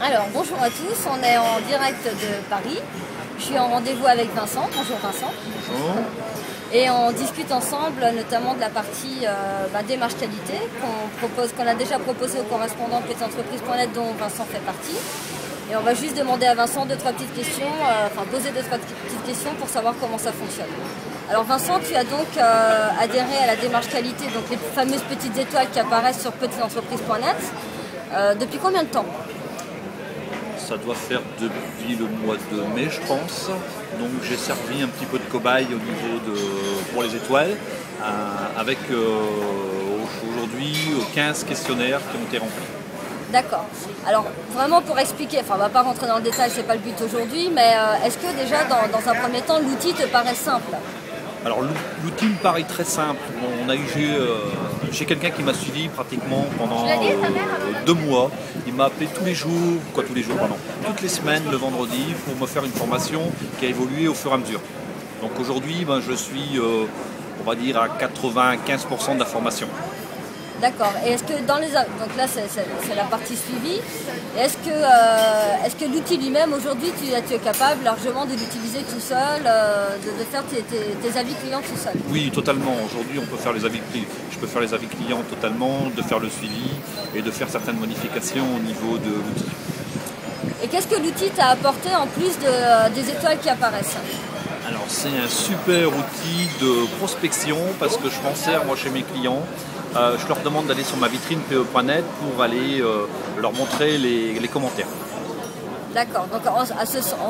Alors, bonjour à tous, on est en direct de Paris. Je suis en rendez-vous avec Vincent. Bonjour Vincent. Bonjour. Et on discute ensemble notamment de la partie démarche qualité qu'on a déjà proposée aux correspondants de petitesentreprise.net dont Vincent fait partie. Et on va juste demander à Vincent deux, trois petites questions, poser deux, trois petites questions pour savoir comment ça fonctionne. Alors Vincent, tu as donc adhéré à la démarche qualité, donc les fameuses petites étoiles qui apparaissent sur petitesentreprise.net. Depuis combien de temps? Ça doit faire depuis le mois de mai, je pense. Donc j'ai servi un petit peu de cobaye au niveau pour les étoiles, avec aujourd'hui 15 questionnaires qui ont été remplis. D'accord. Alors vraiment pour expliquer, on ne va pas rentrer dans le détail, c'est pas le but aujourd'hui, mais est-ce que déjà dans un premier temps l'outil te paraît simple? Alors l'outil me paraît très simple. Bon, j'ai quelqu'un qui m'a suivi pratiquement pendant 2 mois. Il m'a appelé toutes les semaines le vendredi pour me faire une formation qui a évolué au fur et à mesure. Donc aujourd'hui, je suis, on va dire, à 95% de la formation. D'accord. Et est-ce que donc là c'est la partie suivie. Est-ce que l'outil lui-même aujourd'hui tu es capable largement de l'utiliser tout seul, de faire tes avis clients tout seul? Oui, totalement. Aujourd'hui on peut faire les avis clients. Je peux faire les avis clients totalement, de faire le suivi et de faire certaines modifications au niveau de l'outil. Et qu'est-ce que l'outil t'a apporté en plus des étoiles qui apparaissent? Alors c'est un super outil de prospection parce que je m'en sers moi chez mes clients. Je leur demande d'aller sur ma vitrine PE.net pour aller leur montrer les commentaires. D'accord, donc en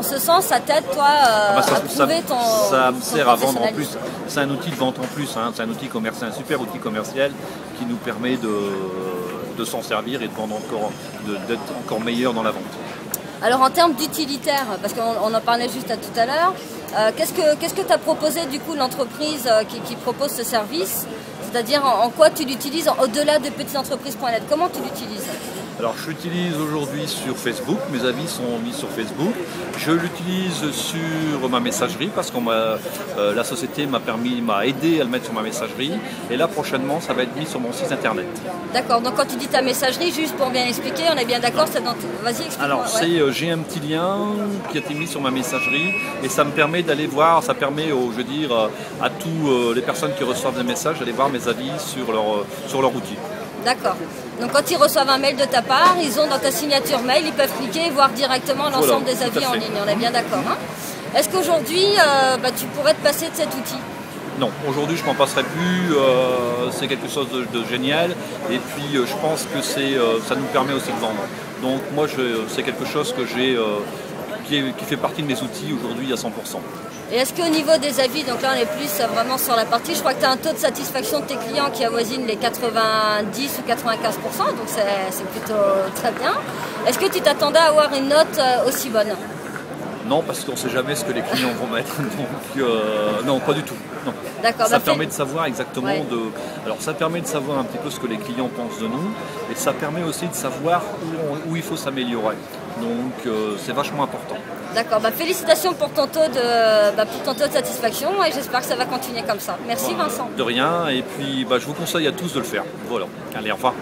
ce sens, ça t'aide toi à prouver ton Ça me sert à vendre en plus. professionnalisme. C'est un outil de vente en plus, c'est un outil commercial, un super outil commercial qui nous permet de s'en servir et d'être encore meilleur dans la vente. Alors en termes d'utilitaire, parce qu'on en parlait juste tout à l'heure, qu'est-ce que tu as proposé du coup l'entreprise qui propose ce service? C'est-à-dire en quoi tu l'utilises au-delà de petitesentreprise.net? Comment tu l'utilises? Alors je l'utilise aujourd'hui sur Facebook, mes avis sont mis sur Facebook. Je l'utilise sur ma messagerie parce que la société m'a aidé à le mettre sur ma messagerie. Et là prochainement ça va être mis sur mon site internet. D'accord, donc quand tu dis ta messagerie, juste pour bien expliquer, on est bien d'accord, c'est dans... Vas-y, explique-moi. Alors j'ai un petit lien qui a été mis sur ma messagerie et ça me permet d'aller voir, ça permet à tous les personnes qui reçoivent des messages d'aller voir mes avis sur leur outil. D'accord. Donc quand ils reçoivent un mail de ta part, ils ont dans ta signature mail, ils peuvent cliquer et voir directement l'ensemble des avis en ligne. On est bien d'accord, hein? Est-ce qu'aujourd'hui, tu pourrais te passer de cet outil? Non, aujourd'hui je m'en passerai plus, c'est quelque chose de génial et puis je pense que ça nous permet aussi de vendre. Donc moi c'est quelque chose que qui fait partie de mes outils aujourd'hui à 100%. Et est-ce qu'au niveau des avis, donc là on est plus vraiment sur la partie, je crois que tu as un taux de satisfaction de tes clients qui avoisine les 90 ou 95%, donc c'est plutôt très bien. Est-ce que tu t'attendais à avoir une note aussi bonne? Non, parce qu'on ne sait jamais ce que les clients vont mettre, donc non, pas du tout. Non. D'accord. Ça permet de savoir exactement Alors ça permet de savoir un petit peu ce que les clients pensent de nous, et ça permet aussi de savoir où il faut s'améliorer. Donc c'est vachement important. D'accord, félicitations pour ton taux de satisfaction et j'espère que ça va continuer comme ça. Merci Vincent. De rien, et puis je vous conseille à tous de le faire. Voilà, allez, au revoir.